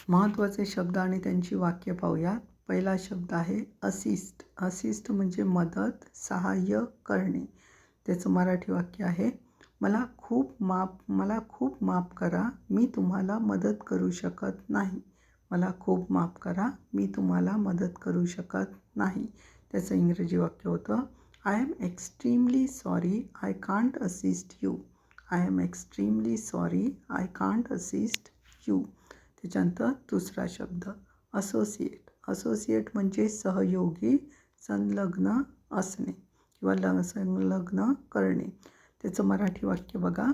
महत्त्वाचे शब्द आणि त्यांची वाक्य पाहूयात. पहिला शब्द आहे असिस्ट. असिस्ट म्हणजे मदत, सहाय्य करणे. त्याचं मराठी वाक्य आहे, मला खूप माफ करा, मी तुम्हाला मदत करू शकत नाही. मला खूप माफ करा, मी तुम्हाला मदत करू शकत नाही. त्याचं इंग्रजी वाक्य होतं, I am extremely sorry, I can't assist you. I am extremely sorry, I can't assist you. त्याच्यानंतर दुसरा शब्द असोसिएट. असोसिएट म्हणजे सहयोगी, संलग्न असणे किंवा संलग्न करणे. त्याचं मराठी वाक्य बघा,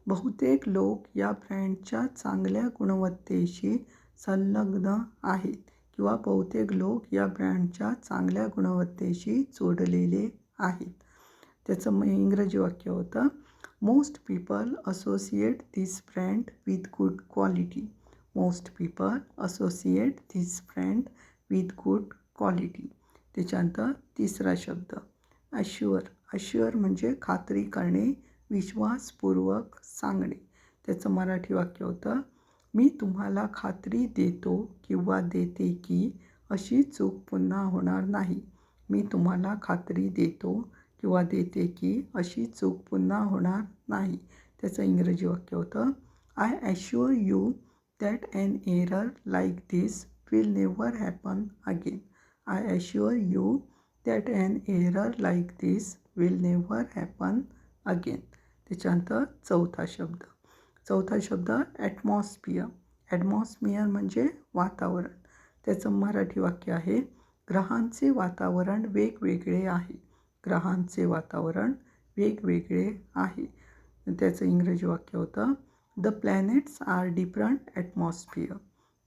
बहुतेक लोक या ब्रँडच्या चांगल्या गुणवत्तेशी संलग्न आहेत किंवा बहुतेक लोक या ब्रँडच्या चांगल्या गुणवत्तेशी जोडलेले आहेत. त्याचं इंग्रजी वाक्य होतं, most people associate this brand with good quality. Most people associate this brand with good quality. त्याच्यानंतर तिसरा शब्द अश्युअर. अश्युअर म्हणजे खात्री करणे, विश्वासपूर्वक सांगणे. त्याचं मराठी वाक्य होतं, मी तुम्हाला खात्री देतो किंवा देते की अशी चूक पुन्हा होणार नाही. मी तुम्हाला खात्री देतो किंवा देते की अशी चूक पुन्हा होणार नाही. त्याचं इंग्रजी वाक्य होतं, I assure you that an error like this will never happen again. I assure you that an error like this will never happen again. त्याच्यानंतर चौथा शब्द ॲटमॉस्फिअर. ॲटमॉस्फिअर म्हणजे वातावरण. त्याचं मराठी वाक्य आहे, ग्रहांचे वातावरण वेगवेगळे आहे. ग्रहांचे वातावरण वेगवेगळे आहे. त्याचं इंग्रजी वाक्य होतं, The planets are different atmosphere.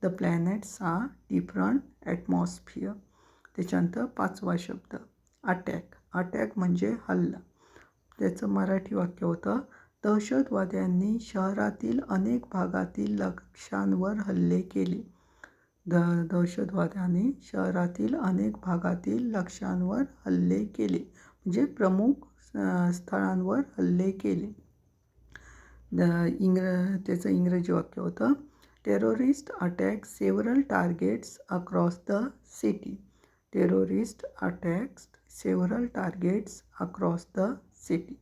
The planets are different atmosphere. त्याच्यानंतर पाचवा शब्द अटॅक. अटॅक म्हणजे हल्ला. त्याचं मराठी वाक्य होतं, दहशतवाद्यांनी शहरातील अनेक भागातील लक्ष्यांवर हल्ले केले. दहशतवाद्यांनी शहरातील अनेक भागातील लक्ष्यांवर हल्ले केले म्हणजे प्रमुख स्थळांवर हल्ले केले. त्याचं इंग्रजी वाक्य होतं, terrorist attack several targets across the city. Terrorist attacks several targets across the city.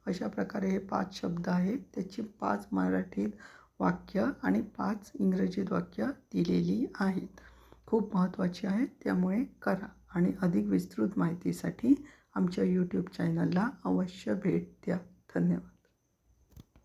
अशा प्रकारे हे 5 शब्द आहेत. त्याची 5 मराठीत वाक्य आणि 5 इंग्रजीत वाक्य दिलेली आहेत. खूप महत्त्वाची आहेत, त्यामुळे करा आणि अधिक विस्तृत माहितीसाठी आमच्या यूट्यूब चॅनलला अवश्य भेट द्या. धन्यवाद.